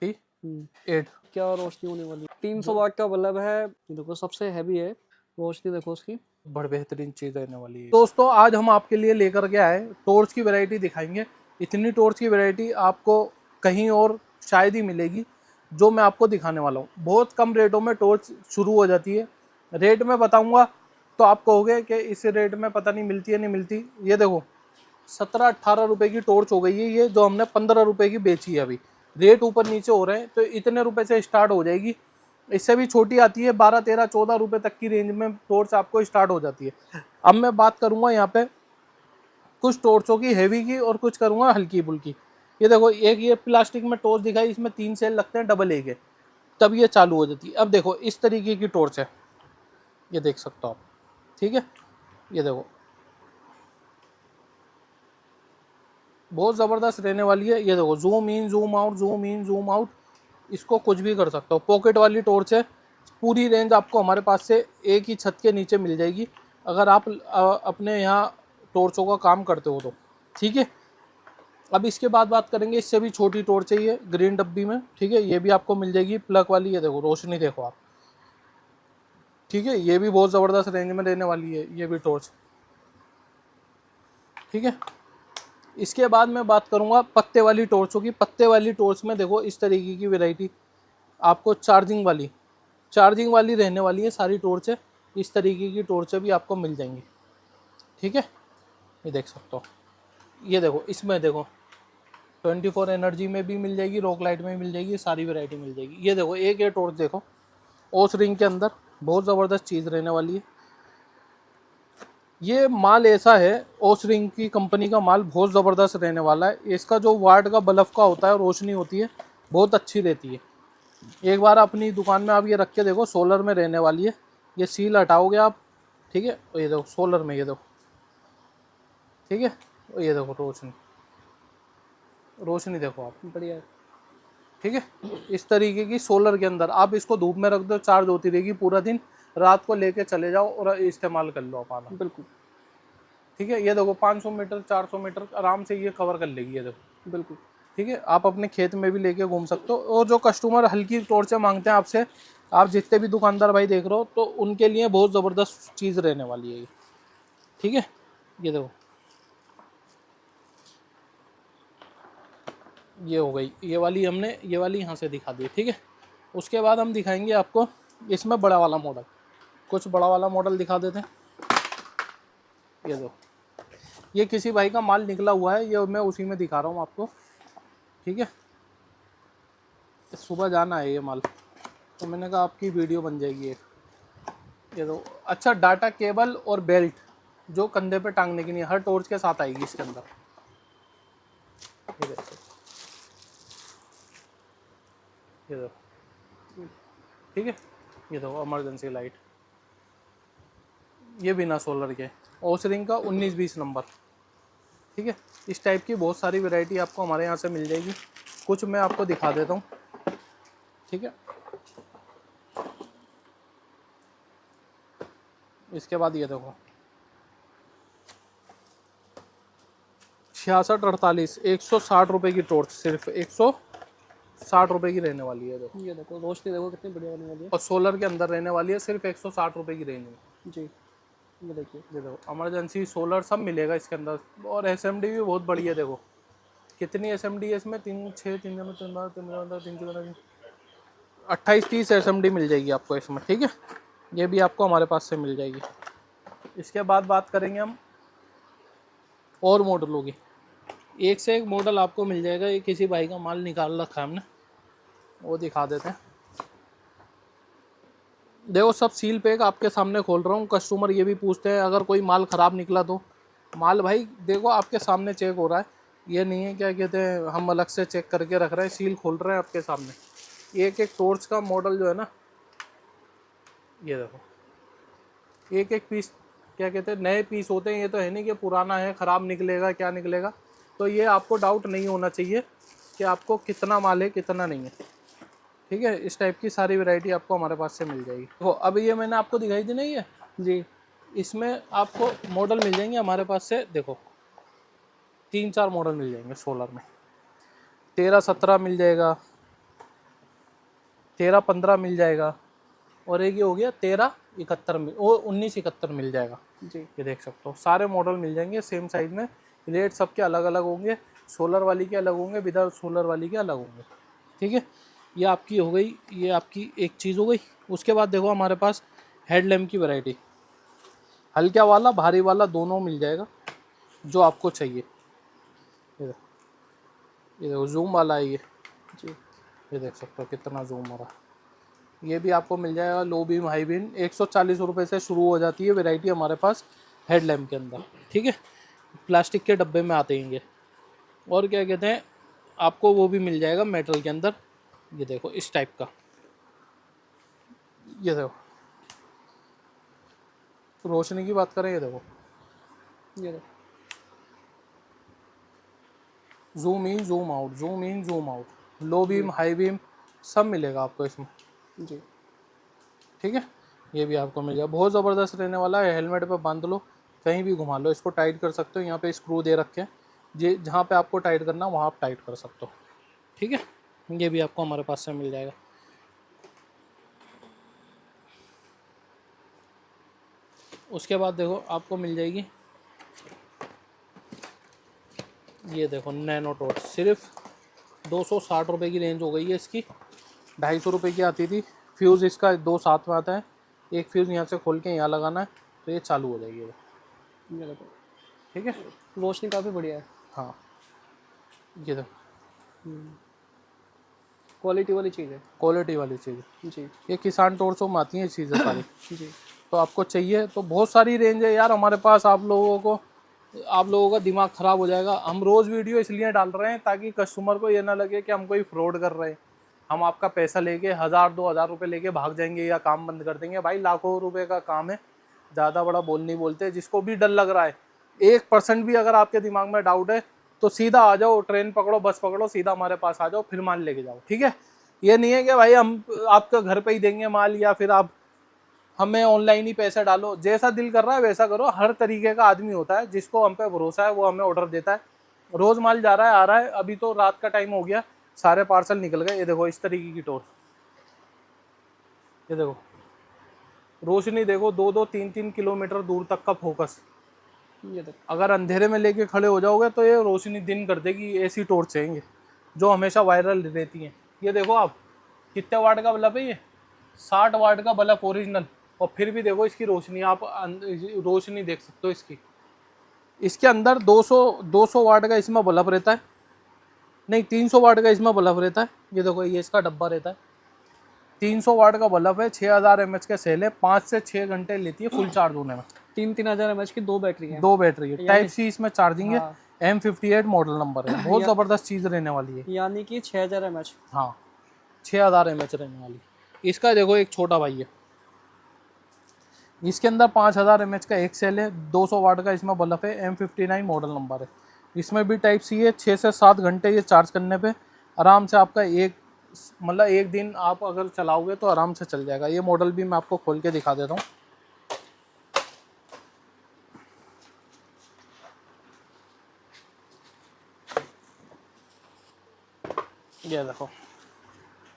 8 क्या रोशनी होने वाली, 300 वाट का बल्ब है। देखो सबसे हैवी है, रोशनी देखो उसकी, बड़ी बेहतरीन चीज रहने वाली है। दोस्तों आज हम आपके लिए लेकर के आए टॉर्च की वैरायटी दिखाएंगे। इतनी टॉर्च की वैरायटी आपको कहीं और शायद ही मिलेगी जो मैं आपको दिखाने वाला हूँ। बहुत कम रेटों में टॉर्च शुरू हो जाती है। रेट में बताऊंगा तो आप कहोगे कि इस रेट में पता नहीं मिलती है नहीं मिलती। ये देखो 17-18 रुपए की टॉर्च हो गई है ये, जो हमने 15 रुपए की बेची है। अभी रेट ऊपर नीचे हो रहे हैं तो इतने रुपए से स्टार्ट हो जाएगी। इससे भी छोटी आती है 12, 13, 14 रुपए तक की रेंज में टॉर्च आपको स्टार्ट हो जाती है। अब मैं बात करूंगा यहाँ पे कुछ टॉर्चों की हैवी की और कुछ करूंगा हल्की फुल्की। ये देखो एक ये प्लास्टिक में टॉर्च दिखाई, इसमें 3 सेल लगते हैं डबल ए के, तब ये चालू हो जाती है। अब देखो इस तरीके की टॉर्च है, ये देख सकते हो आप। ठीक है, ये देखो बहुत ज़बरदस्त रहने वाली है। ये देखो zoom in zoom out, zoom in zoom out, इसको कुछ भी कर सकते हो। पॉकेट वाली टॉर्च है। पूरी रेंज आपको हमारे पास से एक ही छत के नीचे मिल जाएगी अगर आप अपने यहाँ टॉर्चों का काम करते हो तो। ठीक है, अब इसके बाद बात करेंगे इससे भी छोटी टॉर्च है ये ग्रीन डब्बी में। ठीक है, ये भी आपको मिल जाएगी प्लग वाली। ये देखो रोशनी देखो आप। ठीक है, ये भी बहुत ज़बरदस्त रेंज में रहने वाली है ये भी टॉर्च। ठीक है, इसके बाद मैं बात करूंगा पत्ते वाली टॉर्चों की। पत्ते वाली टॉर्च में देखो इस तरीके की वैरायटी आपको चार्जिंग वाली रहने वाली है सारी टॉर्चें। इस तरीके की टॉर्चें भी आपको मिल जाएंगी। ठीक है, ये देख सकते हो। ये देखो इसमें देखो 24 एनर्जी में भी मिल जाएगी, रॉक लाइट में भी मिल जाएगी, सारी वैरायटी मिल जाएगी। ये देखो एक ये टॉर्च देखो ओस रिंग के अंदर, बहुत ज़बरदस्त चीज़ रहने वाली है। ये माल ऐसा है, ओस रिंग की कंपनी का माल बहुत ज़बरदस्त रहने वाला है। इसका जो वाट का बल्ब का होता है रोशनी होती है बहुत अच्छी रहती है। एक बार अपनी दुकान में आप ये रख के देखो, सोलर में रहने वाली है। ये सील हटाओगे आप। ठीक है, ये देखो सोलर में, ये देखो। ठीक है, ये देखो रोशनी, रोशनी देखो आप, बढ़िया। ठीक है। इस तरीके की सोलर के अंदर आप इसको धूप में रख दो, चार्ज होती रहेगी पूरा दिन। रात को लेके चले जाओ और इस्तेमाल कर लो आप। बिल्कुल ठीक है, ये देखो 500 मीटर 400 मीटर आराम से ये कवर कर लेगी ये देखो। बिल्कुल। ठीक है, आप अपने खेत में भी लेके घूम सकते हो। और जो कस्टमर हल्की टॉर्चें मांगते हैं आपसे, आप जितने भी दुकानदार भाई देख रहे हो, तो उनके लिए बहुत ज़बरदस्त चीज़ रहने वाली है ये। ठीक है, ये देखो ये हो गई ये वाली, हमने ये वाली यहाँ से दिखा दी। ठीक है, उसके बाद हम दिखाएंगे आपको इसमें बड़ा वाला मॉडल। कुछ बड़ा वाला मॉडल दिखा देते हैं। ये दो, ये किसी भाई का माल निकला हुआ है, ये मैं उसी में दिखा रहा हूँ आपको। ठीक है, सुबह जाना है ये माल, तो मैंने कहा आपकी वीडियो बन जाएगी एक। ये दो, अच्छा डाटा केबल और बेल्ट जो कंधे पे टांगने की नहीं, हर टॉर्च के साथ आएगी इसके अंदर। ये देखो, ये दो। ठीक है, ये देखो इमरजेंसी लाइट, ये बिना सोलर के, ओस रिंग का 19-20 नंबर। ठीक है, इस टाइप की बहुत सारी वैरायटी आपको हमारे यहाँ से मिल जाएगी। कुछ मैं आपको दिखा देता हूँ। ठीक है, इसके बाद ये देखो 6648 160 रुपये की टॉर्च, सिर्फ 160 रुपये की रहने वाली है। देखो ये देखो रोशनी देखो कितनी बढ़िया होने वाली है। और सोलर के अंदर रहने वाली है, सिर्फ 160 रुपये की रेंज में। जी, ये देखिए। ये देखो इमरजेंसी सोलर सब मिलेगा इसके अंदर। और एसएमडी भी बहुत बड़ी है। देखो कितनी एसएमडी है इसमें, 28-30 एसएमडी मिल जाएगी आपको इसमें। ठीक है, ये भी आपको हमारे पास से मिल जाएगी। इसके बाद बात करेंगे हम और मॉडलों की। एक से एक मॉडल आपको मिल जाएगा। ये किसी भाई का माल निकाल रखा है हमने, वो दिखा देते हैं। देखो सब सील पैक आपके सामने खोल रहा हूँ। कस्टमर ये भी पूछते हैं अगर कोई माल ख़राब निकला तो। माल भाई देखो आपके सामने चेक हो रहा है, ये नहीं है क्या कहते हैं हम अलग से चेक करके रख रहे हैं, सील खोल रहे हैं आपके सामने। एक एक टॉर्च का मॉडल जो है ना, ये देखो एक एक पीस क्या कहते हैं नए पीस होते हैं। ये तो है नहीं कि पुराना है ख़राब निकलेगा क्या निकलेगा। तो ये आपको डाउट नहीं होना चाहिए कि आपको कितना माल है कितना नहीं है। ठीक है, इस टाइप की सारी वैरायटी आपको हमारे पास से मिल जाएगी। देखो अब ये मैंने आपको दिखाई दी नहीं है जी, इसमें आपको मॉडल मिल जाएंगे हमारे पास से। देखो 3-4 मॉडल मिल जाएंगे सोलर में। 13-17 मिल जाएगा, 13-15 मिल जाएगा, और एक ये हो गया 1371 मिल, वो 1971 मिल जाएगा जी। ये देख सकते हो। सारे मॉडल मिल जाएंगे सेम साइज में। रेट सबके अलग अलग होंगे, सोलर वाली के अलग होंगे, विदाउट सोलर वाली के अलग होंगे। ठीक है, ये आपकी हो गई, ये आपकी एक चीज़ हो गई। उसके बाद देखो हमारे पास हेडलैम्प की वैरायटी, हल्का वाला भारी वाला दोनों मिल जाएगा जो आपको चाहिए। ये देखो जूम वाला है ये जी। ये देख सकते हो कितना जूम हो रहा है। ये भी आपको मिल जाएगा लो बीम हाई बीम, 140 रुपये से शुरू हो जाती है वैरायटी हमारे पास हेडलैम्प के अंदर। ठीक है, प्लास्टिक के डब्बे में आते हैं ये। और क्या कहते हैं, आपको वो भी मिल जाएगा मेटल के अंदर, ये देखो इस टाइप का। ये देखो रोशनी की बात करें, ये देखो ये देखो। Zoom in zoom out, zoom in zoom out, low beam high beam सब मिलेगा आपको इसमें। जी। ठीक है, ये भी आपको मिल जाएगा, बहुत ज़बरदस्त रहने वाला है। हेलमेट पे बांध लो, कहीं भी घुमा लो, इसको टाइट कर सकते हो। यहाँ पे स्क्रू दे रखे हैं, जे जहाँ पे आपको टाइट करना वहाँ आप टाइट कर सकते हो। ठीक है, ये भी आपको हमारे पास से मिल जाएगा। उसके बाद देखो आपको मिल जाएगी, ये देखो नैनो टॉर्च, सिर्फ 260 रुपये की रेंज हो गई है इसकी। 250 रुपये की आती थी। फ्यूज़ इसका 2 साथ में आता है, एक फ्यूज़ यहाँ से खोल के यहाँ लगाना है तो ये चालू हो जाएगी। ये देखो, ठीक है, रोशनी काफ़ी बढ़िया है। हाँ ये देखो क्वालिटी वाली चीज़ है। क्वालिटी वाली चीज़, जी। ये किसान टॉर्चों में आती हैं ये चीज़ें सारी। जी। तो आपको चाहिए तो बहुत सारी रेंज है यार हमारे पास। आप लोगों का दिमाग ख़राब हो जाएगा। हम रोज़ वीडियो इसलिए डाल रहे हैं ताकि कस्टमर को ये ना लगे कि हम कोई फ्रॉड कर रहे हैं, हम आपका पैसा लेके 1000-2000 रुपये लेके भाग जाएंगे या काम बंद कर देंगे। भाई लाखों रुपए का काम है, ज़्यादा बड़ा बोल नहीं बोलते। जिसको भी डर लग रहा है, 1% भी अगर आपके दिमाग में डाउट है तो सीधा आ जाओ, ट्रेन पकड़ो, बस पकड़ो, सीधा हमारे पास आ जाओ, फिर माल लेके जाओ। ठीक है, ये नहीं है कि भाई हम आपके घर पे ही देंगे माल या फिर आप हमें ऑनलाइन ही पैसे डालो। जैसा दिल कर रहा है वैसा करो। हर तरीके का आदमी होता है, जिसको हम पे भरोसा है वो हमें ऑर्डर देता है। रोज़ माल जा रहा है, आ रहा है। अभी तो रात का टाइम हो गया, सारे पार्सल निकल गए। ये देखो इस तरीके की टॉर्च, ये देखो रोशनी देखो, 2-2, 3-3 किलोमीटर दूर तक का फोकस। ये देखो। अगर अंधेरे में लेके खड़े हो जाओगे तो ये रोशनी दिन कर देगी। ऐसी टॉर्च चाहिए जो हमेशा वायरल रहती हैं। ये देखो आप, कितने वाट का बल्ब है ये, 60 वाट का बल्ब ओरिजिनल। और फिर भी देखो इसकी रोशनी, आप रोशनी देख सकते हो इसकी। इसके अंदर 200 वाट का इसमें बल्ब रहता है, नहीं 300 वाट का इसमें बल्ब रहता है। ये देखो ये इसका डब्बा रहता है, 300 वाट का बल्ब है, 6000 mAh का सेल है, 5 से 6 घंटे लेती है फुल चार्ज होने में। 3000 mAh की 2 बैटरी है। 2 बैटरी है, टाइप सी इसमें चार्जिंग है। हाँ। M58 मॉडल नंबर है, बहुत ज़बरदस्त चीज़ रहने वाली है। यानी कि 6000 mAh। हाँ 6000 mAh रहने वाली। इसका देखो एक छोटा भाई है, इसके अंदर 5000 mAh का एक सेल है, 200 वाट का इसमें बल्ब है, M59 मॉडल नंबर है। इसमें भी टाइप सी है, 6 से 7 घंटे ये चार्ज करने पे आराम से आपका एक दिन आप अगर चलाओगे तो आराम से चल जाएगा। ये मॉडल भी मैं आपको खोल के दिखा देता हूँ। ये देखो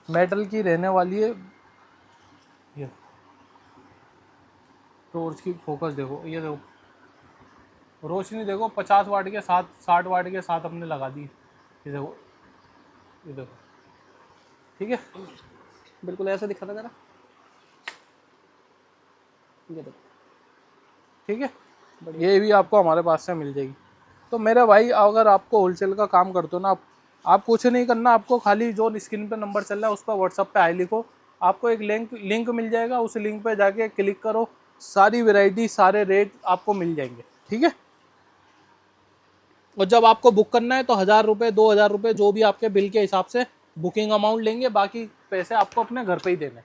मेटल की रहने वाली है। ये टॉर्च की फोकस देखो, ये देखो रोशनी देखो, 50 वाट के साथ 60 वाट के साथ हमने लगा दी। ये देखो, ये देखो, ठीक है, बिल्कुल ऐसा दिखा था जरा। ये देखो, ठीक है, ये भी आपको हमारे पास से मिल जाएगी। तो मेरे भाई अगर आपको होलसेल का काम करते हो ना, आप कुछ नहीं करना, आपको खाली जो स्क्रीन पे नंबर चल रहा है उस पर व्हाट्सअप पे हाई लिखो, आपको एक लिंक मिल जाएगा। उस लिंक पे जाके क्लिक करो, सारी वैरायटी सारे रेट आपको मिल जाएंगे। ठीक है, और जब आपको बुक करना है तो 1000 रुपये 2000 रुपये जो भी आपके बिल के हिसाब से बुकिंग अमाउंट लेंगे, बाकी पैसे आपको अपने घर पे ही देने,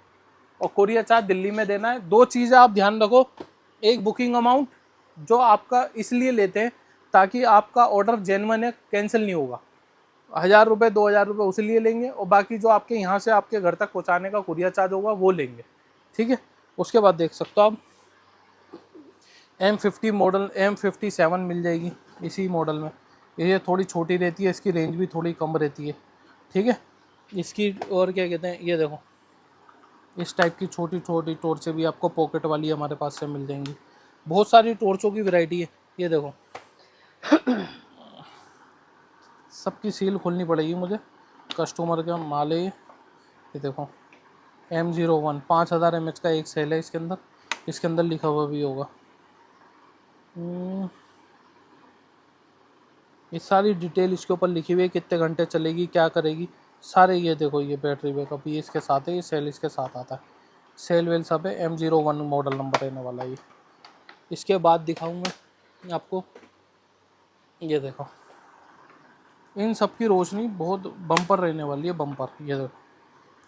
और कोरियर चार्ज दिल्ली में देना है। 2 चीज़ें आप ध्यान रखो, एक बुकिंग अमाउंट जो आपका इसलिए लेते हैं ताकि आपका ऑर्डर जेन्युइन है, कैंसिल नहीं होगा। 1000 रुपये 2000 रुपये उसी लिए लेंगे, और बाकी जो आपके यहाँ से आपके घर तक पहुँचाने का कुरियर चार्ज होगा वो लेंगे। ठीक है, उसके बाद देख सकते हो आप M50 मॉडल, M57 मिल जाएगी इसी मॉडल में। ये थोड़ी छोटी रहती है, इसकी रेंज भी थोड़ी कम रहती है। ठीक है, इसकी और क्या कहते हैं, ये देखो इस टाइप की छोटी छोटी टॉर्चें भी आपको पॉकेट वाली हमारे पास से मिल जाएंगी। बहुत सारी टॉर्चों की वैरायटी है। ये देखो, सबकी सील खोलनी पड़ेगी मुझे, कस्टमर का माल है ये देखो, M01 5000 mAh का एक सेल है इसके अंदर। इसके अंदर लिखा हुआ भी होगा। ये सारी डिटेल इसके ऊपर लिखी हुई है, कितने घंटे चलेगी, क्या करेगी, सारे। ये देखो, ये बैटरी बैकअप ये इसके साथ है, ये सेल इसके साथ आता है, सेल वेल सब है। M01 मॉडल नंबर रहने वाला है ये। इसके बाद दिखाऊंगा आपको, ये देखो, इन सब की रोशनी बहुत बम्पर रहने वाली है, बम्पर। ये देखो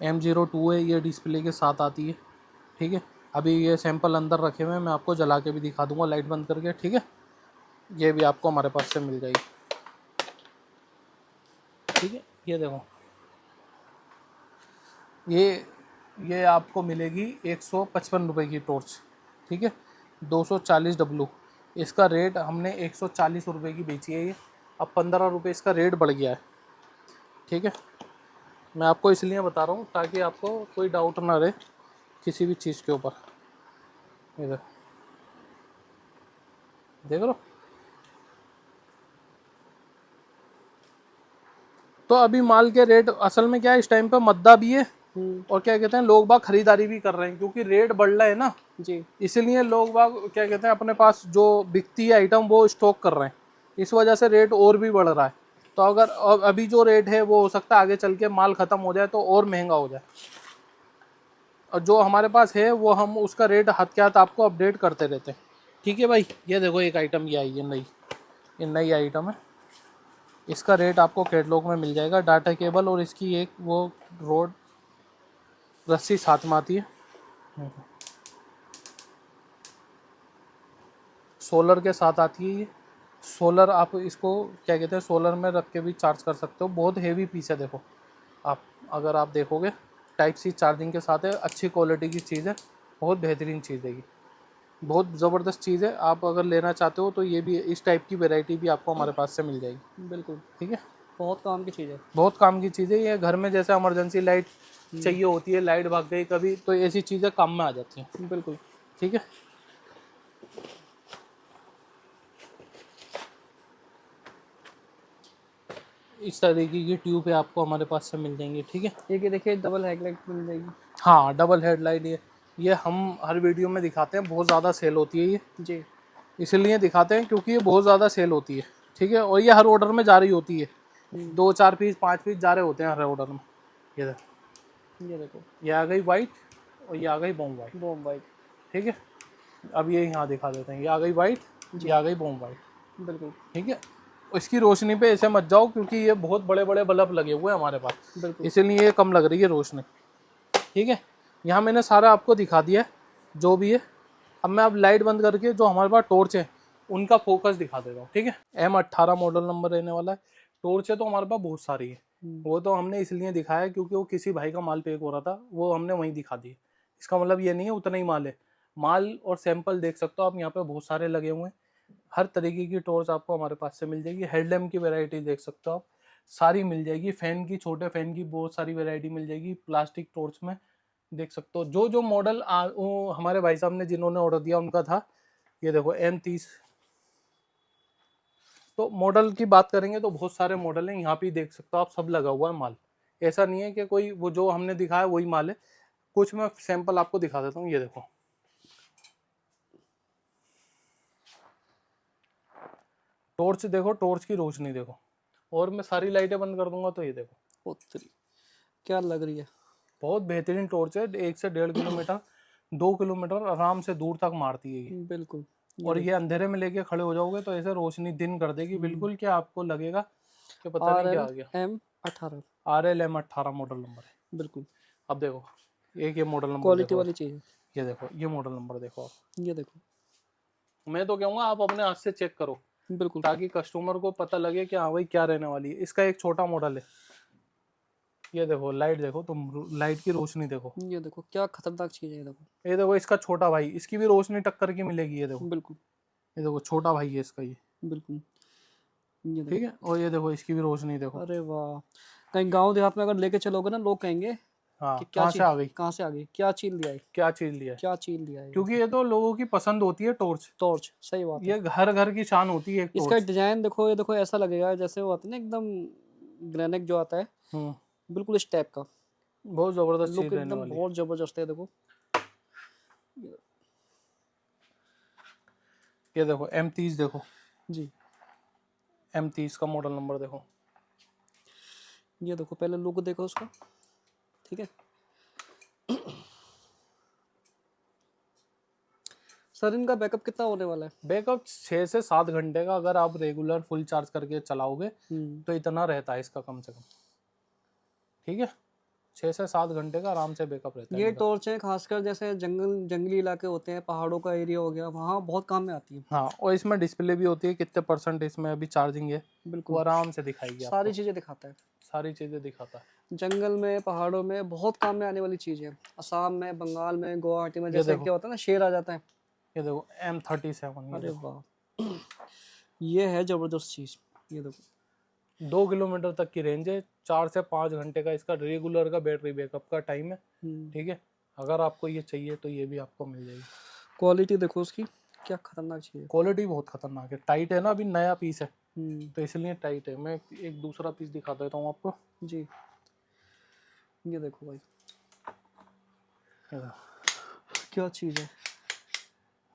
M02 है, ये डिस्प्ले के साथ आती है, ठीक है। अभी ये सैंपल अंदर रखे हुए हैं, मैं आपको जला के भी दिखा दूंगा लाइट बंद करके, ठीक है। ये भी आपको हमारे पास से मिल जाएगी, ठीक है। ये देखो, ये आपको मिलेगी 155 रुपये की टॉर्च, ठीक है, 240W। इसका रेट हमने 140 रुपये की बेची है ये, अब 15 रुपये इसका रेट बढ़ गया है, ठीक है। मैं आपको इसलिए बता रहा हूँ ताकि आपको कोई डाउट ना रहे किसी भी चीज़ के ऊपर। इधर देख लो। तो अभी माल के रेट असल में क्या है, इस टाइम पे मद्दा भी है और क्या कहते हैं, लोग बाग खरीदारी भी कर रहे हैं, क्योंकि रेट बढ़ रहा है ना जी। इसीलिए लोग बाग क्या कहते हैं, अपने पास जो बिकती है आइटम वो स्टॉक कर रहे हैं, इस वजह से रेट और भी बढ़ रहा है। तो अगर अभी जो रेट है वो हो सकता है आगे चल के माल ख़त्म हो जाए तो और महंगा हो जाए, और जो हमारे पास है वो हम उसका रेट हाथ के हाथ आपको अपडेट करते रहते हैं, ठीक है भाई। ये देखो, एक आइटम ये आई है नई, ये नई आइटम है। इसका रेट आपको कैटलॉग में मिल जाएगा, डाटा केबल और इसकी एक वो रोड रस्सी साथ में आती है। सोलर के साथ आती है ये। सोलर आप इसको क्या कहते हैं, सोलर में रख के भी चार्ज कर सकते हो। बहुत हेवी पीस है, देखो आप, अगर आप देखोगे टाइप सी चार्जिंग के साथ है, अच्छी क्वालिटी की चीज़ है, बहुत बेहतरीन चीज़ है ये, बहुत ज़बरदस्त चीज़ है। आप अगर लेना चाहते हो तो ये भी, इस टाइप की वैरायटी भी आपको हमारे पास से मिल जाएगी, बिल्कुल, ठीक है। बहुत काम की चीज़ है। बहुत काम की चीज़ है ये, घर में जैसे इमरजेंसी लाइट चाहिए होती है, लाइट भाग गई कभी, तो ऐसी चीज़ें काम में आ जाती हैं, बिल्कुल, ठीक है। इस तरीके की ट्यूब है आपको हमारे पास से मिल जाएंगी, ठीक है। ये देखिए, डबल हेडलाइट मिल जाएगी। हाँ, डबल हेडलाइट ये हम हर वीडियो में दिखाते हैं, बहुत ज़्यादा सेल होती है ये, जी। इसलिए दिखाते हैं क्योंकि ये बहुत ज़्यादा सेल होती है, ठीक है। और ये हर ऑर्डर में जा रही होती है, 2-4 पीस 5 पीस जा रहे होते हैं हर ऑर्डर में। ये देखो, ये देखो, ये आ गई वाइट और ये आ गई बॉम वाइट, बॉम वाइट। ठीक है। अब ये यहाँ दिखा देते हैं, ये आ गई वाइट, ये आ गई बॉम वाइट, बिल्कुल, ठीक है। इसकी रोशनी पे ऐसे मत जाओ क्योंकि ये बहुत बड़े बड़े बल्ब लगे हुए हैं हमारे पास, बिल्कुल, इसीलिए ये कम लग रही है रोशनी, ठीक है। यहाँ मैंने सारा आपको दिखा दिया है जो भी है। अब मैं अब लाइट बंद करके जो हमारे पास टॉर्च है उनका फोकस दिखा देता हूँ, ठीक है। M18 मॉडल नंबर रहने वाला है। टॉर्च है तो हमारे पास बहुत सारी है, वो तो हमने इसलिए दिखाया क्योंकि वो किसी भाई का माल पैक हो रहा था, वो हमने वहीं दिखा दी। इसका मतलब ये नहीं है उतना ही माल है, माल और सैंपल देख सकते हो आप, यहाँ पे बहुत सारे लगे हुए हैं। हर तरीके की टॉर्च आपको हमारे पास से मिल जाएगी। हेडलैम्प की वैरायटी देख सकते हो आप, सारी मिल जाएगी। फैन की, छोटे फैन की बहुत सारी वैरायटी मिल जाएगी। प्लास्टिक टॉर्च में देख सकते हो, जो जो मॉडल हमारे भाई साहब ने जिन्होंने ऑर्डर दिया उनका था। ये देखो M30। तो मॉडल की बात करेंगे तो बहुत सारे मॉडल हैं, यहाँ पे देख सकते हो आप, सब लगा हुआ है माल। ऐसा नहीं है कि कोई वो जो हमने दिखाया वही माल है, कुछ मैं सैंपल आपको दिखा देता हूँ। ये देखो, टॉर्च देखो, टॉर्च की रोशनी देखो, और मैं सारी लाइटें बंद कर दूंगा तो ये देखो, ओ तेरी, क्या लग रही है। बहुत बेहतरीन टॉर्च है। 1 से 1.5 किलोमीटर 2 किलोमीटर आराम से दूर तक मारती है ये। बिल्कुल, और ये अंधेरे में लेके खड़े हो जाओगे तो ऐसे रोशनी दिन कर देगी बिल्कुल, क्या आपको लगेगा कि पता नहीं क्या आ गया। RM18, RL M18 model number है। बिल्कुल, अब देखो, एक ये मॉडल नंबर क्वालिटी देखो, वाली चीज़ है। ये देखो, ये मॉडल नंबर देखो आप। ये देखो, मैं तो कहूँगा आप अपने हाथ से चेक करो बिल्कुल, ताकि कस्टमर को पता लगे कि हाँ भाई क्या रहने वाली है। इसका एक छोटा मॉडल है, ये देखो लाइट देखो तुम, लाइट की रोशनी देखो। ये देखो क्या खतरनाक चीज़ है। ये देखो, ये देखो इसका छोटा भाई, इसकी भी रोशनी टक्कर की मिलेगी। ये देखो, बिल्कुल, ये देखो छोटा भाई है इसका ये, बिल्कुल, ये ठीक देखो। है। और ये देखो इसकी भी रोशनी देखो। अरे वाह, कहीं गांव देहात में अगर लेके चलोगे ना, लोग कहेंगे हाँ, कि क्या कहाँ से आ गई, कहाँ से आ गई, क्या चीज लिया है, क्या चीज लिया है, क्या चीज लिया है। क्योंकि ये तो लोगों की पसंद होती है टॉर्च। टॉर्च, सही बात है। ये हर घर की शान होती है एक इसका टॉर्च। डिजाइन देखो, ये देखो ऐसा लगेगा जैसे वो आता है ना एकदम ग्रेनाइट जो आता है, हम्म, बिल्कुल इस टाइप का बहुत जबरदस्त लुक, चीज रहने एकदम वाली है। बहुत जबरदस्त है। देखो ये देखो M30 देखो, जी, M30 का मॉडल नंबर देखो। ये देखो पहले लुक देखो उसका, ठीक है। सर इनका बैकअप कितना होने वाला है? बैकअप 6 से 7 घंटे का, अगर आप रेगुलर फुल चार्ज करके चलाओगे हम्म, तो इतना रहता है इसका कम से कम। ठीक है, 6 से 7 घंटे का आराम से बैकअप रहता है ये इनका। टॉर्च है खासकर जैसे जंगली इलाके होते हैं, पहाड़ों का एरिया हो गया, वहाँ बहुत काम में आती है। हाँ, और इसमें डिस्प्ले भी होती है कितने % इसमें अभी चार्जिंग है, वो बिल्कुल, आराम से दिखाएगी सारी आपको, चीजें दिखाता है। सारी चीजें दिखाता है। जंगल में, पहाड़ों में बहुत काम में आने वाली चीज है। असम में, बंगाल में, गुवाहाटी में ये जैसे देखो, क्या होता है ना, शेर आ जाता है। ये देखो M37, ये अरे देखो वाह, ये है जबरदस्त चीज। ये देखो 2 किलोमीटर तक की रेंज है, 4 से 5 घंटे का इसका रेगुलर का बैटरी बैकअप का टाइम है। ठीक है, अगर आपको ये चाहिए तो ये भी आपको मिल जाएगी। क्वालिटी देखो उसकी, क्या खतरनाक चीज है। क्वालिटी बहुत खतरनाक है, टाइट है ना, अभी नया पीस है हम्म, तो इसलिए टाइट है। मैं एक दूसरा पीस दिखा देता हूँ आपको। जी, ये देखो भाई, ये देखो, क्या चीज है।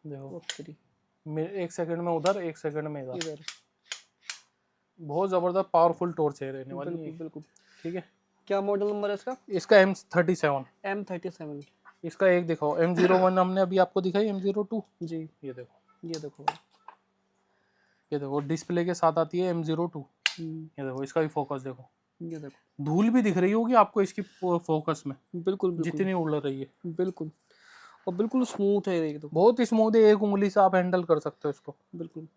देखो ओ तेरी, एक सेकंड में उधर, एक सेकंड में इधर, इधर, बहुत जबरदस्त पावरफुल टॉर्च है रहने वाली बिल्कुल है। बिल्कुल। ठीक है, क्या मॉडल नंबर है इसका? इसका M37। M37। इसका एक दिखाओ, M01 हमने अभी आपको दिखाई, M02। जी, ये देखो, ये देखो भाई। ये देखो डिस्प्ले के साथ आती है M02। हम्म, ये देखो, इसका भी फोकस देखो, ये देखो, धूल भी दिख रही होगी आपको इसकी फोकस में, बिल्कुल बिल्कुल जितनी उड़ रही है। बिल्कुल, और बिल्कुल स्मूथ है ये तो, बहुत ही स्मूथ है, एक उंगली से आप हैंडल कर सकते हो इसको। बिल्कुल।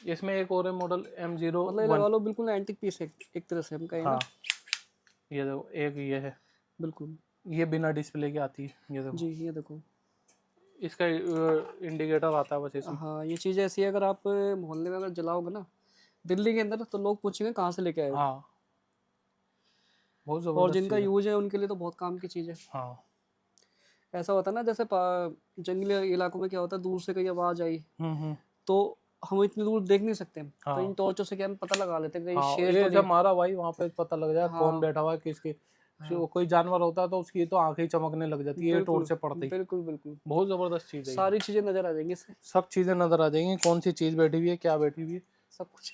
इसमें एक और है मॉडल मतलब ये M01। लगा लो बिल्कुल एंटिक पीस है एक तरह से हम कहें हाँ, ना। ये देखो एक ये है, बिल्कुल, ये बिना डिस्प्ले के आती है। ये देखो, जी, ये देखो। इसका इंडिकेटर आता है बस इसमें। हाँ, ये चीज़ ऐसी है, अगर आप मोहल्ले में अगर जलाओगे ना दिल्ली के अंदर, तो लोग पूछेंगे कहाँ से लेके आए हो। हाँ, बहुत और जबरदस्त जिनका चीज़ है। यूज है उनके लिए तो बहुत काम की चीज़ है। हाँ, ऐसा होता है ना, जैसे जंगली इलाकों में क्या होता है, दूर से कहीं आवाज आई हम्म, तो हम इतनी दूर देख नहीं सकते, तो इन हाँ, टॉर्चों से क्या हम पता लगा लेते हैं कहीं हाँ, शेर ये तो जब नहीं। मारा भाई वहां पे पता लग जाए कौन हाँ, बैठा हुआ है किसके। हाँ, कोई जानवर होता है तो उसकी तो आंखें ही चमकने लग जाती है टोर बिल्कुल से पड़ते ही। बिल्कुल बिल्कुल, बहुत जबरदस्त चीज है ये। सारी चीज़ें नजर आ जाएंगी इससे, सब चीजें नजर आ जाएंगी, कौन सी चीज बैठी हुई है, क्या बैठी हुई है। सब कुछ।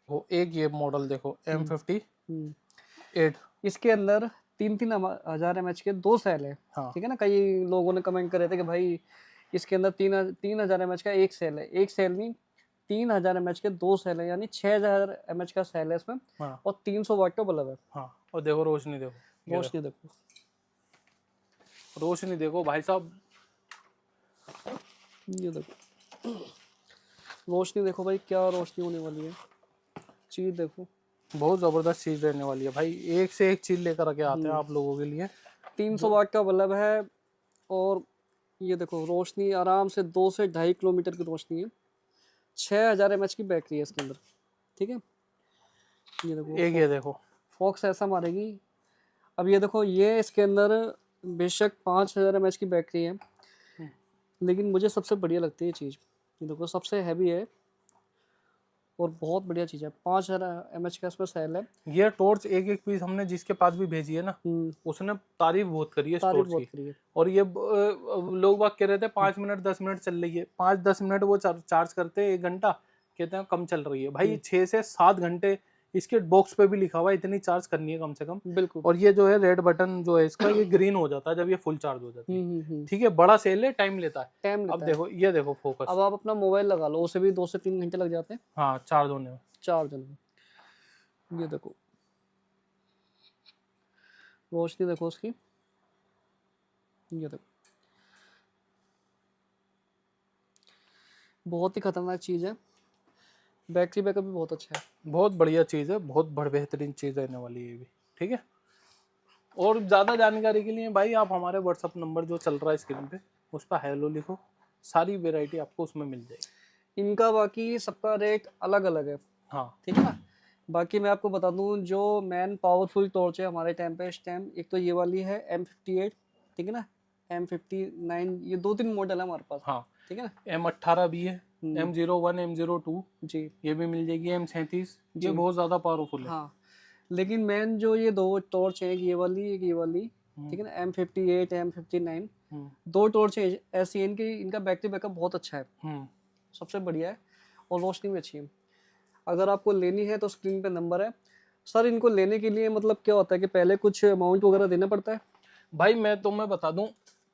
वो एक ये मॉडल देखो M58। हम्म, इसके अंदर 3-3 हजार mAh के 2 सेल है। हाँ, ठीक है ना, कई लोगों ने कमेंट करे थे कि भाई इसके अंदर 3 हजार mAh का एक सेल है, एक सेल नहीं 3 हजार mAh के 2 सेल है, यानी 6 हजार mAh का सेल है इसमें, हाँ, और 300 वाट का बल्ब है। हाँ, और देखो रोशनी देखो, ये रोशनी देखो, देखो रोशनी देखो भाई साहब। ये देखो रोशनी देखो भाई, क्या रोशनी होने वाली है, चीज देखो। बहुत जबरदस्त चीज रहने वाली है भाई, एक से एक चीज लेकर के आते हैं आप लोगों के लिए। 300 वाट का बल्ब है, और ये देखो रोशनी आराम से 2 से 2.5 किलोमीटर की रोशनी है। 6 हजार mAh की बैटरी है इसके अंदर। ठीक है, ये देखो एक ये देखो, फॉक्स ऐसा मारेगी। अब ये देखो, ये इसके अंदर बेशक 5 हजार mAh की बैटरी है, लेकिन मुझे सबसे बढ़िया लगती है ये चीज़। ये देखो सबसे हैवी है और बहुत बढ़िया चीज़ है। 5 हजार mAh का इसमें सेल है। ये टॉर्च एक एक पीस हमने जिसके पास भी भेजी है ना, उसने तारीफ बहुत करी है इस तारीफ टॉर्च बहुत की। करी है। और ये लोग बाग कह रहे थे 5 मिनट 10 मिनट चल रही है, 5-10 मिनट वो चार्ज करते हैं, 1 घंटा कहते हैं कम चल रही है भाई। 6 से 7 घंटे इसके बॉक्स पे भी लिखा हुआ है इतनी चार्ज करनी है कम से कम। बिल्कुल। और ये जो है रेड बटन जो है इसका, ये ग्रीन हो जाता है जब ये फुल चार्ज हो जाती है। ठीक है, बड़ा सेल है, टाइम लेता है। टाइम अब लेता है। देखो, ये देखो फोकस। अब आप अपना मोबाइल लगा लो, उसे भी 2 से 3 घंटे लग जाते हैं हाँ, चार्ज होने में। चार्ज होने में। ये देखो रोशनी देखो उसकी, ये देखो बहुत ही खतरनाक चीज़ है। बैटरी बैकअप भी बहुत अच्छा है। बहुत बढ़िया चीज़ है, बहुत बेहतरीन चीज़ रहने वाली है ये भी। ठीक है, और ज़्यादा जानकारी के लिए भाई आप हमारे व्हाट्सअप नंबर जो चल रहा है स्क्रीन पे, उस पर हेलो लिखो, सारी वेराइटी आपको उसमें मिल जाएगी। इनका बाकी सबका रेट अलग अलग है। हाँ, ठीक है ना, बाकी मैं आपको बता दूं जो मेन पावरफुल टॉर्च है हमारे टाइम पे, इस टाइम एक तो ये वाली है M58, ठीक है ना, M59, ये 2-3 मॉडल है हमारे पास, हाँ, ठीक है ना। M18 भी है, हम्म, M01, M02 जी ये भी मिल जाएगी, M37 ये जी बहुत ज़्यादा पावरफुल है। हाँ। लेकिन मेन जो ये दो टॉर्च है, एक ये वाली एक ये वाली, ठीक है ना, M58 M59, हम्म, दो टॉर्च है ऐसी हैं, इनकी इनका बैटरी बैकअप बहुत अच्छा है, हम्म, सबसे बढ़िया है, और रोशनी भी अच्छी है। अगर आपको लेनी है तो स्क्रीन पे नंबर है। सर इनको लेने के लिए मतलब क्या होता है कि पहले कुछ अमाउंट वगैरह देना पड़ता है? भाई मैं तुम्हें बता दूं,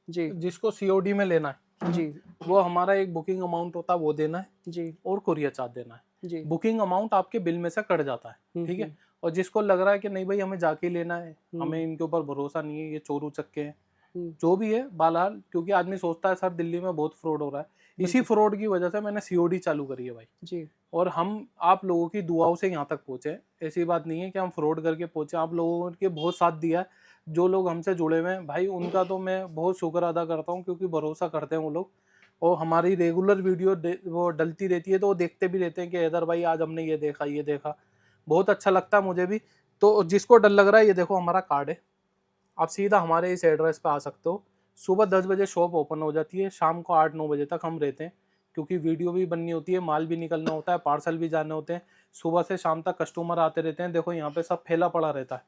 जी जिसको COD में लेना है जी वो हमारा एक बुकिंग अमाउंट होता है वो देना है जी और कुरियर चार्ज देना है। जी। बुकिंग अमाउंट आपके बिल में से कट जाता है, ठीक है। और जिसको लग रहा है कि नहीं भाई हमें जाके ही लेना है, हमें इनके ऊपर भरोसा नहीं है, ये चोर उचक्के हैं, जो भी है बहरहाल, क्योंकि आदमी सोचता है सर दिल्ली में बहुत फ्रॉड हो रहा है, इसी फ्रॉड की वजह से मैंने COD चालू करी है भाई। जी और हम आप लोगों की दुआओं से यहाँ तक पहुँचे, ऐसी बात नहीं है कि हम फ्रॉड करके पहुँचे, आप लोगों के बहुत साथ दिया है। जो लोग हमसे जुड़े हुए हैं भाई उनका तो मैं बहुत शुक्र अदा करता हूँ, क्योंकि भरोसा करते हैं वो लोग, और हमारी रेगुलर वीडियो वो डलती रहती है तो वो देखते भी रहते हैं कि इधर भाई आज हमने ये देखा, बहुत अच्छा लगता है मुझे भी। तो जिसको डर लग रहा है, ये देखो हमारा कार्ड है, आप सीधा हमारे इस एड्रेस पे आ सकते हो। सुबह 10 बजे शॉप ओपन हो जाती है, शाम को 8-9 बजे तक हम रहते हैं, क्योंकि वीडियो भी बननी होती है, माल भी निकलना होता है, पार्सल भी जाने होते हैं। सुबह से शाम तक कस्टमर आते रहते हैं, देखो यहाँ पे सब फैला पड़ा रहता है,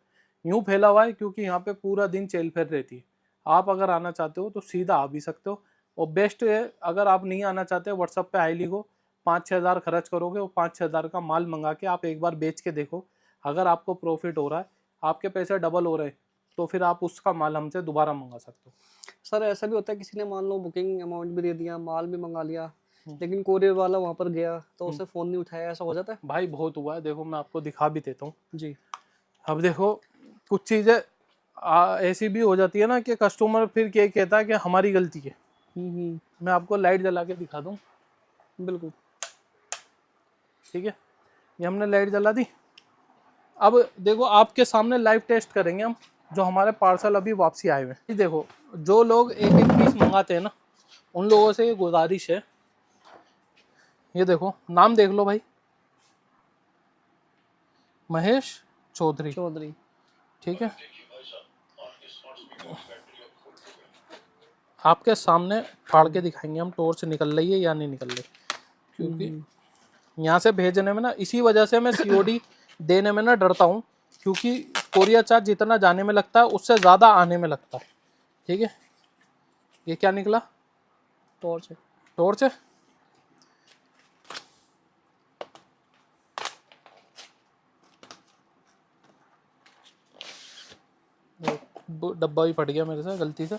यूँ फैला हुआ है क्योंकि यहाँ पे पूरा दिन चेल फेर रहती है। आप अगर आना चाहते हो तो सीधा आ भी सकते हो, और बेस्ट है अगर आप नहीं आना चाहते व्हाट्सअप पे हाई लिखो, 5-6 हज़ार खर्च करोगे, और 5-6 हज़ार का माल मंगा के आप एक बार बेच के देखो, अगर आपको प्रॉफिट हो रहा है, आपके पैसे डबल हो रहे हैं, तो फिर आप उसका माल हमसे दोबारा मंगा सकते हो। सर ऐसा भी होता है किसी ने मान लो बुकिंग अमाउंट भी दे दिया, माल भी मंगा लिया, लेकिन कोरियर वाला वहां पर गया तो उसने फोन नहीं उठाया, ऐसा हो जाता है? भाई बहुत हुआ है, देखो मैं आपको दिखा भी देता हूँ। जी अब देखो कुछ चीज़ें ऐसी भी हो जाती है ना कि कस्टमर फिर क्या कहता है कि हमारी गलती है। मैं आपको लाइट जला के दिखा दूँ, बिल्कुल। ठीक है, ये हमने लाइट जला दी। अब देखो आपके सामने लाइव टेस्ट करेंगे हम, जो हमारे पार्सल अभी वापसी आए हुए हैं। ये देखो जो लोग एक एक पीस मंगाते हैं ना, उन लोगों से ये गुजारिश है, ये देखो नाम देख लो भाई, महेश चौधरी, चौधरी। ठीक है। आपके सामने फाड़ के दिखाएंगे हम टोर से निकल रही है या नहीं निकल रही, क्योंकि यहाँ से भेजने में ना, इसी वजह से मैं COD देने में ना डरता हूँ, क्योंकि कोरियर चार्ज जितना जाने में लगता है उससे ज़्यादा आने में लगता है, ठीक है। ये क्या निकला? टॉर्च है। टॉर्च है। डब्बा भी फट गया मेरे से गलती से।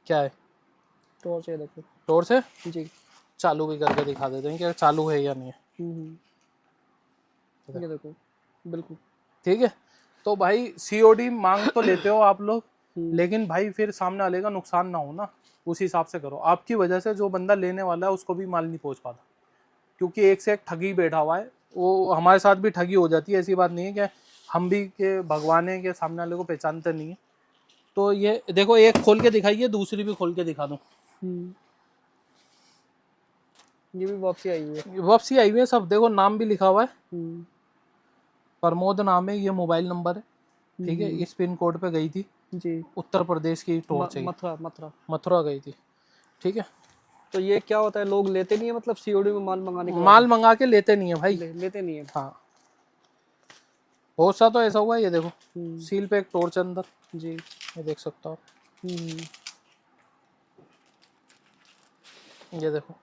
क्या है? टॉर्च है, देखो। टॉर्च है। जी। चालू भी करके दिखा देते हैं कि चालू है या नहीं है, ये देखो, बिल्कुल। ठीक है। तो भाई COD मांग तो लेते हो आप लोग, लेकिन भाई फिर सामने वाले का नुकसान ना हो ना, उस हिसाब से करो। आपकी वजह से जो बंदा लेने वाला है उसको भी माल नहीं पहुंच पाता, क्योंकि एक से एक ठगी बैठा हुआ है, वो हमारे साथ भी ठगी हो जाती है, ऐसी बात नहीं है कि हम भी के भगवान है के सामने वाले को पहचानते नहीं है। तो ये देखो एक खोल के दिखाइए, दूसरी भी खोल के दिखा दूं। ये भी वापसी आई हुई है। वापसी आई हुई है सब, देखो नाम भी लिखा हुआ है, प्रमोद नाम है, ये मोबाइल नंबर है, ठीक है। इस पिन कोड पे गई थी जी। उत्तर प्रदेश की टॉर्च है, मथुरा गई थी, ठीक है। तो ये क्या होता है, लोग लेते नहीं है मतलब COD में माल मंगाने के बाद? माल मंगा के लेते नहीं है भाई, लेते नहीं है। हाँ बहुत सा तो ऐसा हुआ है, ये देखो सील पे एक टॉर्च अंदर जी, ये देख सकते हो आप, ये देखो।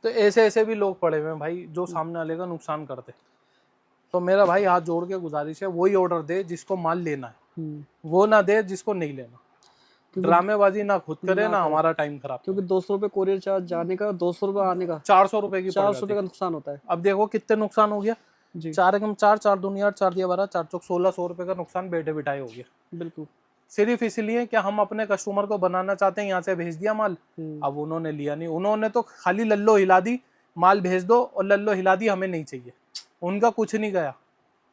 तो ऐसे ऐसे भी लोग पड़े हुए हैं भाई जो सामने वाले का नुकसान करते। तो मेरा भाई हाथ जोड़ के गुजारिश है, वही ऑर्डर दे जिसको माल लेना है, वो ना दे जिसको नहीं लेना। ड्रामेबाजी ना खुद करे ना हमारा टाइम खराब, क्योंकि 200 रुपये कोरियर चार्ज जाने का, 200 रुपये आने का, 400 रुपए की 400 रुपये का नुकसान होता है। अब देखो कितने नुकसान हो गया, जी। 4 एकम 4, 4 दुनिया 4 दिया 12, 4 चौक 1600 रुपए का नुकसान बैठे बिठाए हो गया। बिल्कुल। सिर्फ इसलिए कि हम अपने कस्टमर को बनाना चाहते हैं, यहाँ से भेज दिया माल, अब उन्होंने लिया नहीं, उन्होंने तो खाली लल्लो हिला दी, माल भेज दो और लल्लो हिला दी, हमें नहीं चाहिए, उनका कुछ नहीं गया।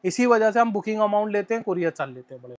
इसी वजह से हम बुकिंग अमाउंट लेते हैं, कुरियर चार्ज लेते हैं बड़े।